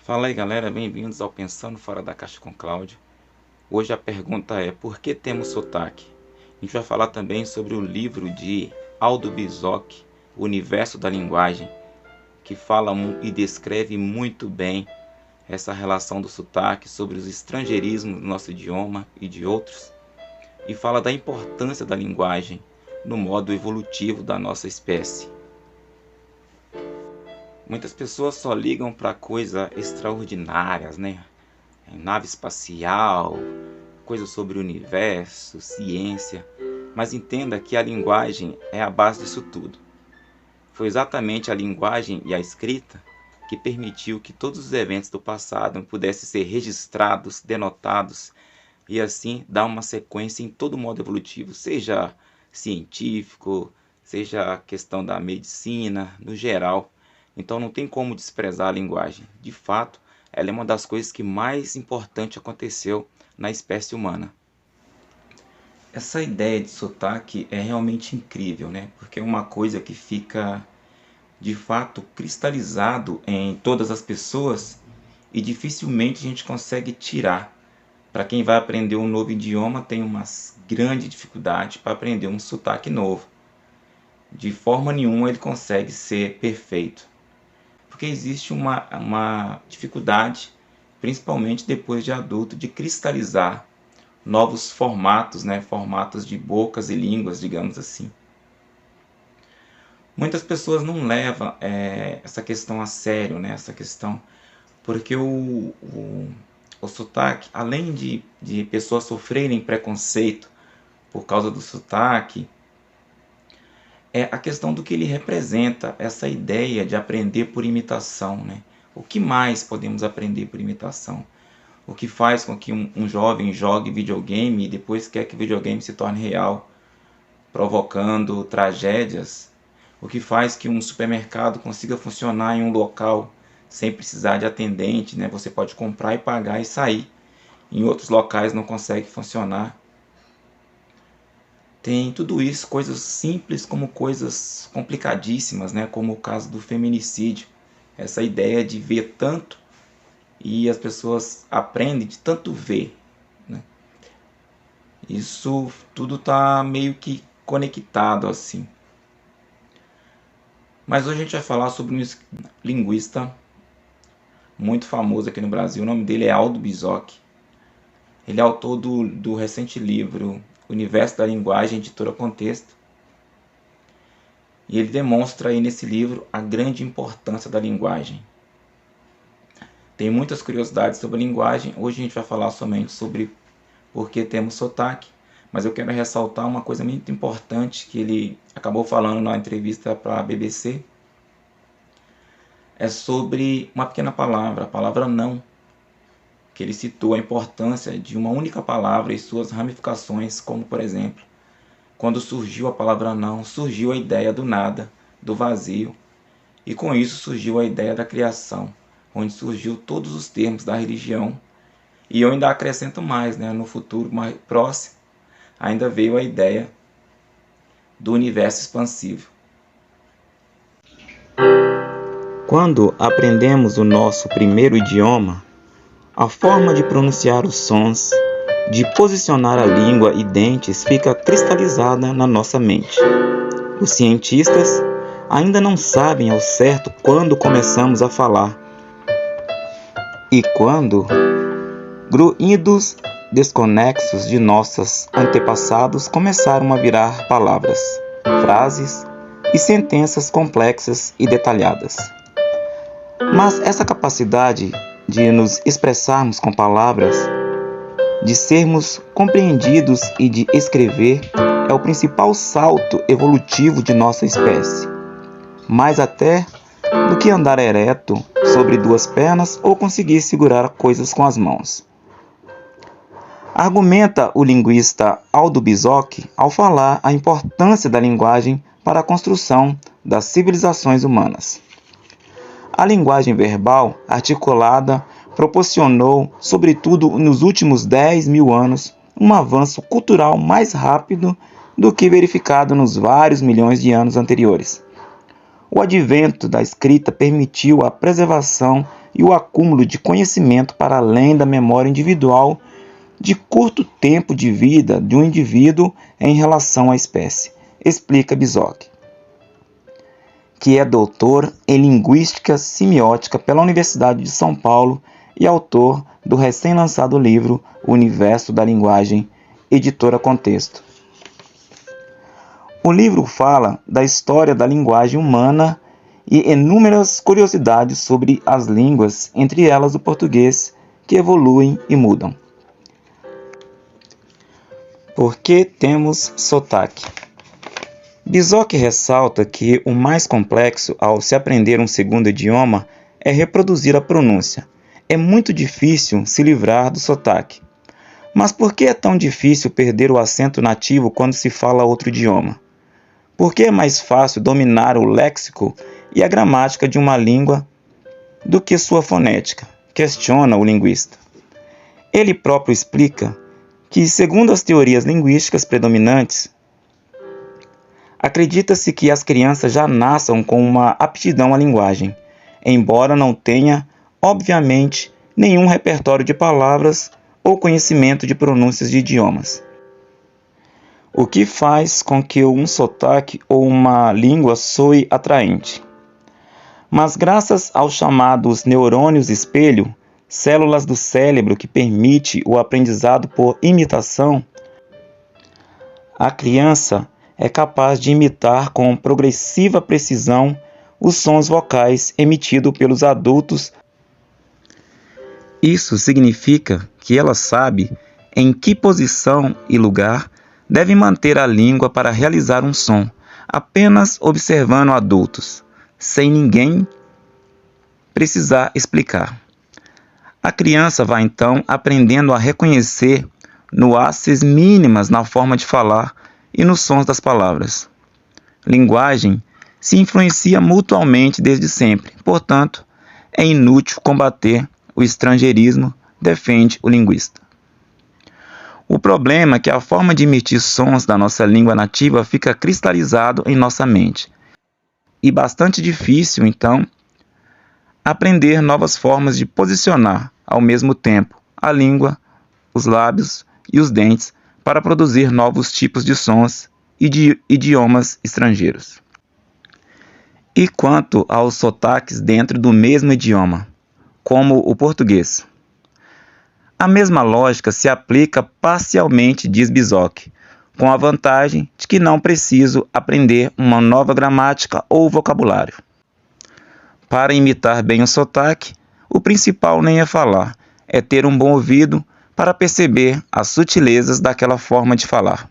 Fala aí galera, bem-vindos ao Pensando Fora da Caixa com Cláudio. Hoje a pergunta é: por que temos sotaque? A gente vai falar também sobre o livro de Aldo Bizoc, O Universo da Linguagem, que fala e descreve muito bem essa relação do sotaque, sobre os estrangeirismos do nosso idioma e de outros, e fala da importância da linguagem no modo evolutivo da nossa espécie. Muitas pessoas só ligam para coisas extraordinárias, né? Nave espacial, coisas sobre o universo, ciência. Mas entenda que a linguagem é a base disso tudo. Foi exatamente a linguagem e a escrita que permitiu que todos os eventos do passado pudessem ser registrados, denotados, e assim dar uma sequência em todo o modo evolutivo, seja científico, seja a questão da medicina, no geral. Então não tem como desprezar a linguagem. De fato, ela é uma das coisas que mais importante aconteceu na espécie humana. Essa ideia de sotaque é realmente incrível, né? Porque é uma coisa que fica de fato cristalizado em todas as pessoas e dificilmente a gente consegue tirar. Para quem vai aprender um novo idioma, tem uma grande dificuldade para aprender um sotaque novo. De forma nenhuma ele consegue ser perfeito, porque existe uma dificuldade, principalmente depois de adulto, de cristalizar novos formatos, né? Formatos de bocas e línguas, digamos assim. Muitas pessoas não levam essa questão a sério, né? Essa questão, porque o sotaque, além de pessoas sofrerem preconceito por causa do sotaque, é a questão do que ele representa, essa ideia de aprender por imitação, né? O que mais podemos aprender por imitação? O que faz com que um jovem jogue videogame e depois quer que o videogame se torne real, provocando tragédias? O que faz que um supermercado consiga funcionar em um local sem precisar de atendente, né? Você pode comprar e pagar e sair. Em outros locais não consegue funcionar. Tem tudo isso, coisas simples como coisas complicadíssimas, né? Como o caso do feminicídio. Essa ideia de ver tanto e as pessoas aprendem de tanto ver, né? Isso tudo está meio que conectado assim. Mas hoje a gente vai falar sobre um linguista muito famoso aqui no Brasil. O nome dele é Aldo Bizoc. Ele é autor do recente livro Universo da Linguagem, editora Contexto. E ele demonstra aí nesse livro a grande importância da linguagem. Tem muitas curiosidades sobre a linguagem. Hoje a gente vai falar somente sobre por que temos sotaque. Mas eu quero ressaltar uma coisa muito importante que ele acabou falando na entrevista para a BBC. É sobre uma pequena palavra, a palavra não. Que ele citou a importância de uma única palavra e suas ramificações, como por exemplo, quando surgiu a palavra não, surgiu a ideia do nada, do vazio, e com isso surgiu a ideia da criação, onde surgiu todos os termos da religião. E eu ainda acrescento mais, né? No futuro mais próximo, ainda veio a ideia do universo expansivo. Quando aprendemos o nosso primeiro idioma, a forma de pronunciar os sons, de posicionar a língua e dentes fica cristalizada na nossa mente. Os cientistas ainda não sabem ao certo quando começamos a falar e quando grunhidos desconexos de nossos antepassados começaram a virar palavras, frases e sentenças complexas e detalhadas. Mas essa capacidade de nos expressarmos com palavras, de sermos compreendidos e de escrever é o principal salto evolutivo de nossa espécie, mais até do que andar ereto sobre duas pernas ou conseguir segurar coisas com as mãos. Argumenta o linguista Aldo Bizoc ao falar a importância da linguagem para a construção das civilizações humanas. A linguagem verbal articulada proporcionou, sobretudo nos últimos 10.000 anos, um avanço cultural mais rápido do que verificado nos vários milhões de anos anteriores. O advento da escrita permitiu a preservação e o acúmulo de conhecimento para além da memória individual de curto tempo de vida de um indivíduo em relação à espécie, explica Bizok, que é doutor em Linguística Semiótica pela Universidade de São Paulo e autor do recém-lançado livro O Universo da Linguagem, editora Contexto. O livro fala da história da linguagem humana e inúmeras curiosidades sobre as línguas, entre elas o português, que evoluem e mudam. Por que temos sotaque? Bizok ressalta que o mais complexo ao se aprender um segundo idioma é reproduzir a pronúncia. É muito difícil se livrar do sotaque. Mas por que é tão difícil perder o acento nativo quando se fala outro idioma? Por que é mais fácil dominar o léxico e a gramática de uma língua do que sua fonética? Questiona o linguista. Ele próprio explica que, segundo as teorias linguísticas predominantes, acredita-se que as crianças já nasçam com uma aptidão à linguagem, embora não tenha, obviamente, nenhum repertório de palavras ou conhecimento de pronúncias de idiomas. O que faz com que um sotaque ou uma língua soe atraente. Mas graças aos chamados neurônios espelho, células do cérebro que permite o aprendizado por imitação, a criança é capaz de imitar com progressiva precisão os sons vocais emitidos pelos adultos. Isso significa que ela sabe em que posição e lugar deve manter a língua para realizar um som, apenas observando adultos, sem ninguém precisar explicar. A criança vai então aprendendo a reconhecer nuances mínimas na forma de falar e nos sons das palavras. Linguagem se influencia mutuamente desde sempre, portanto, é inútil combater o estrangeirismo, defende o linguista. O problema é que a forma de emitir sons da nossa língua nativa fica cristalizado em nossa mente. E bastante difícil, então, aprender novas formas de posicionar, ao mesmo tempo, a língua, os lábios e os dentes para produzir novos tipos de sons e de idiomas estrangeiros. E quanto aos sotaques dentro do mesmo idioma, como o português? A mesma lógica se aplica parcialmente, diz Bizok, com a vantagem de que não preciso aprender uma nova gramática ou vocabulário. Para imitar bem o sotaque, o principal nem é falar, é ter um bom ouvido para perceber as sutilezas daquela forma de falar.